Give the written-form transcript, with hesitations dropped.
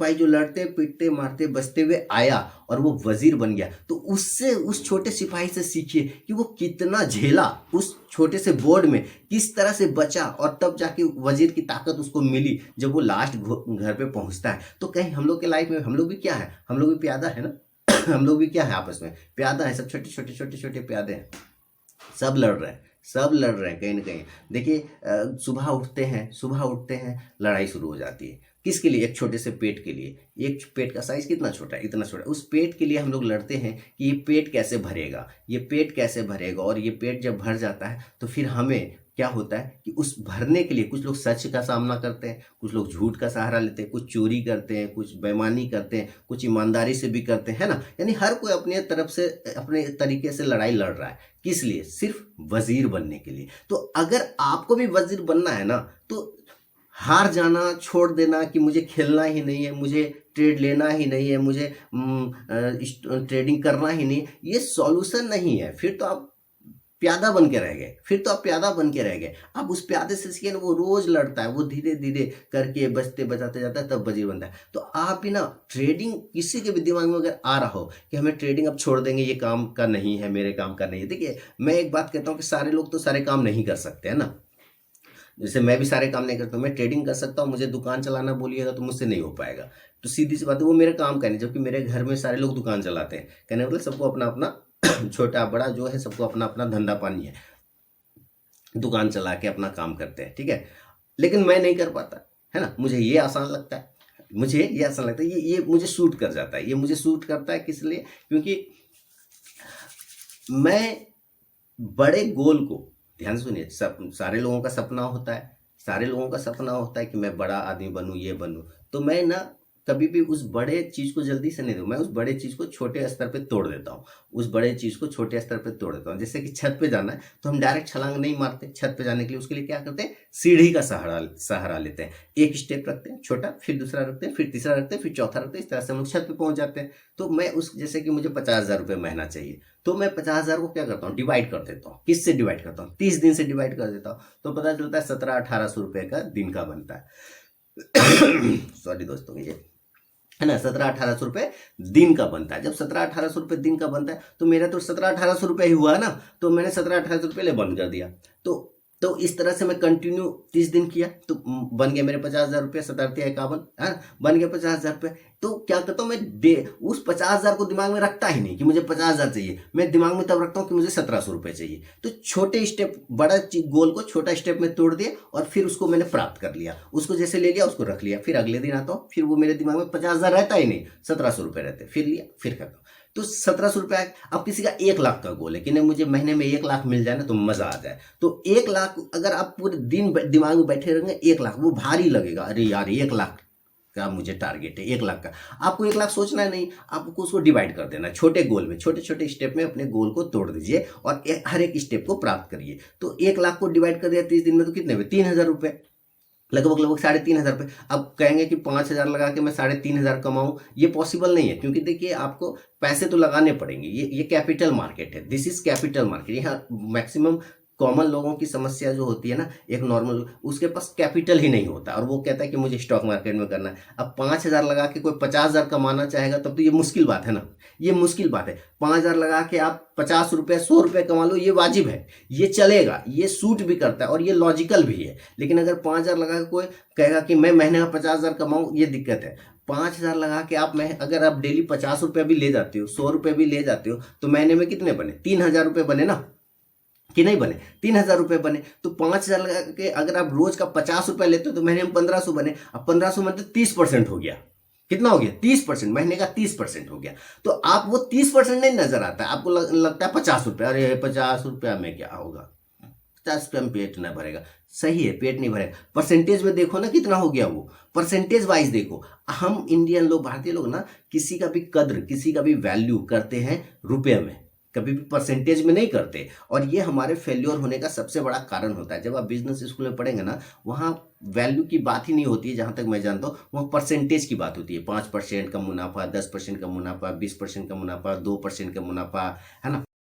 सिपाही जो लड़ते पीटते मारते बचते हुए आया और वो वजीर बन गया, तो उससे, उस छोटे सिपाही से सीखिए कि वो कितना झेला, उस छोटे से बोर्ड में किस तरह से बचा और तब जाके वजीर की ताकत उसको मिली जब वो लास्ट घर पे पहुंचता है। तो कहीं हम लोग के लाइफ में हम लोग भी क्या है, हम लोग भी प्यादा है ना हम लोग भी क्या है, आपस में प्यादा है, सब छोटे छोटे छोटे छोटे प्यादे हैं, सब लड़ रहे हैं, सब लड़ रहे हैं कहीं ना कहीं। देखिए सुबह उठते हैं लड़ाई शुरू हो जाती है, किसके लिए, एक छोटे से पेट के लिए। एक पेट का साइज कितना छोटा है, इतना छोटा, उस पेट के लिए हम लोग लड़ते हैं कि ये पेट कैसे भरेगा, ये पेट कैसे भरेगा। और ये पेट जब भर जाता है तो फिर हमें क्या होता है कि उस भरने के लिए कुछ लोग सच का सामना करते हैं, कुछ लोग झूठ का सहारा लेते हैं, कुछ चोरी करते हैं, कुछ बेईमानी करते हैं, कुछ ईमानदारी से भी करते हैं ना। यानी हर कोई अपने तरफ से अपने तरीके से लड़ाई लड़ रहा है, किस लिए, सिर्फ वजीर बनने के लिए। तो अगर आपको भी वजीर बनना है ना, तो हार जाना छोड़ देना कि मुझे खेलना ही नहीं है, मुझे ट्रेड लेना ही नहीं है, मुझे ट्रेडिंग करना ही नहीं, ये सॉल्यूशन नहीं है। फिर तो आप प्यादा बन के रह गए, फिर तो आप प्यादा बन के रह गए। अब उस प्यादे से सीखे ना, वो रोज लड़ता है, वो धीरे धीरे करके बचते बचाते जाता है, तब वजीर बनता है। तो आप भी ना ट्रेडिंग, किसी के भी दिमाग में अगर आ रहा हो कि हमें ट्रेडिंग अब छोड़ देंगे, ये काम का नहीं है, मेरे काम का नहीं है। देखिए मैं एक बात कहता हूँ कि सारे लोग तो सारे काम नहीं कर सकते है ना, जैसे मैं भी सारे काम नहीं करता हूँ। मैं ट्रेडिंग कर सकता हूँ, मुझे दुकान चलाना बोलिएगा तो मुझसे नहीं हो पाएगा, तो सीधी सी बात है वो मेरे काम का नहीं। जबकि मेरे घर में सारे लोग दुकान चलाते हैं, कहने मतलब सबको अपना अपना छोटा बड़ा जो है, सबको अपना अपना धंधा पानी है, दुकान चला के अपना काम करते हैं, ठीक है। लेकिन मैं नहीं कर पाता है ना, मुझे ये आसान लगता है, मुझे ये आसान लगता है, ये मुझे सूट कर जाता है, ये मुझे सूट करता है। किस लिए, क्योंकि मैं बड़े गोल को, ध्यान सुनिए, सारे लोगों का सपना होता है, सारे लोगों का सपना होता है कि मैं बड़ा आदमी बनूं, ये बनूं। तो मैं ना कभी भी उस बड़े चीज को जल्दी से नहीं दूं, मैं उस बड़े चीज को छोटे स्तर पे तोड़ देता हूँ, उस बड़े चीज को छोटे स्तर पे तोड़ देता हूँ। जैसे कि छत पे जाना है तो हम डायरेक्ट छलांग नहीं मारते, छत पे जाने के लिए उसके लिए क्या करते हैं, सीढ़ी का सहारा लेते हैं। एक स्टेप रखते हैं छोटा, फिर दूसरा रखते हैं, फिर तीसरा रखते हैं, फिर चौथा रखते हैं, इस तरह से हम लोग छत पे पहुंच जाते हैं। तो मैं उस, जैसे कि मुझे 50,000 रुपये महीना चाहिए, तो मैं 50,000 को क्या करता हूँ, डिवाइड कर देता हूँ। किससे डिवाइड करता हूँ, 30 दिन से डिवाइड कर देता हूँ, तो पता चलता है 1700-1800 रुपये का दिन का बनता है सॉरी दोस्तों, ये है ना, 1700-1800 रुपये दिन का बनता है। जब 1700-1800 रुपये दिन का बनता है तो मेरा तो 1700-1800 रुपये ही हुआ ना, तो मैंने 1700-1800 रुपये ले बंद कर दिया। तो इस तरह से मैं कंटिन्यू 30 दिन किया, तो बन गया मेरे 50,000 रुपये, 17-51 है, बन गया 50,000 रुपये। तो क्या करता हूँ मैं, उस 50,000 को दिमाग में रखता ही नहीं कि मुझे 50,000 चाहिए, मैं दिमाग में तब रखता हूँ कि मुझे 1700 रुपये चाहिए। तो छोटे स्टेप, बड़ा गोल को छोटा स्टेप में तोड़ दिया और फिर उसको मैंने प्राप्त कर लिया, उसको जैसे ले लिया उसको रख लिया। फिर अगले दिन आता हूँ, फिर वो मेरे दिमाग में 50,000 रहता ही नहीं, 1700 रुपये रहते, फिर लिया, फिर करता हूँ। तो 1700 रुपये। अब किसी का 1 लाख का गोल है कि नहीं मुझे महीने में 1 लाख मिल जाए ना तो मजा आ जाए, तो 1 लाख अगर आप पूरे दिन दिमाग में बैठे रहेंगे, 1 लाख वो भारी लगेगा, अरे यार 1 लाख का मुझे टारगेट है, 1 लाख का। आपको 1 लाख सोचना है नहीं, आपको उसको डिवाइड कर देना छोटे गोल में, छोटे छोटे स्टेप में अपने गोल को तोड़ दीजिए और हर एक स्टेप को प्राप्त करिए। तो 1 लाख को डिवाइड कर दिया 30 दिन में, तो कितने में, 3,000 रुपये, लगभग 3,500 रुपये। अब कहेंगे कि 5,000 लगा के मैं 3,500 कमाऊं, ये पॉसिबल नहीं है, क्योंकि देखिए आपको पैसे तो लगाने पड़ेंगे। ये कैपिटल मार्केट है, दिस इज कैपिटल मार्केट। यहाँ मैक्सिमम कॉमन लोगों की समस्या जो होती है ना, एक नॉर्मल, उसके पास कैपिटल ही नहीं होता और वो कहता है कि मुझे स्टॉक मार्केट में करना है। अब 5,000 लगा के कोई 50,000 कमाना चाहेगा तब तो ये मुश्किल बात है ना, ये मुश्किल बात है। 5,000 लगा के आप 50 रुपये 100 रुपये कमा लो, ये वाजिब है, ये चलेगा, ये सूट भी करता है और ये लॉजिकल भी है। लेकिन अगर 5,000 लगा के कोई कहेगा कि मैं महीने का 50,000 कमाऊं, ये दिक्कत है। 5,000 लगा के आप अगर आप डेली 50 रुपये भी ले जाते हो, 100 रुपये भी ले जाते हो, तो महीने में कितने बने, 3,000 रुपये बने ना, कि नहीं बने, 3,000 रुपये बने। तो 5,000 लगा के अगर आप रोज का 50 रुपये लेते हो तो महीने में 1,500 बने। अब 1,500 में तो 30% हो गया, कितना हो गया, 30%, महीने का 30% हो गया। तो आप वो 30% नहीं नजर आता है, आपको लगता है 50 रुपये, अरे 50 रुपया में क्या होगा, 50 रुपये में पेट न भरेगा। सही है, पेट नहीं भरेगा, परसेंटेज में देखो ना कितना हो गया, वो परसेंटेज वाइज देखो। हम इंडियन लोग, भारतीय लोग ना, किसी का भी कद्र, किसी का भी वैल्यू करते हैं रुपये में, कभी भी परसेंटेज में नहीं करते। और ये हमारे फेल्योर होने का सबसे बड़ा कारण होता है। जब आप बिजनेस स्कूल में पढ़ेंगे ना, वहाँ वैल्यू की बात ही नहीं होती है, जहाँ तक मैं जानता हूँ, वहाँ परसेंटेज की बात होती है। 5% का मुनाफा, 10% का मुनाफा, 20% का मुनाफा, 2% का मुनाफा, है ना।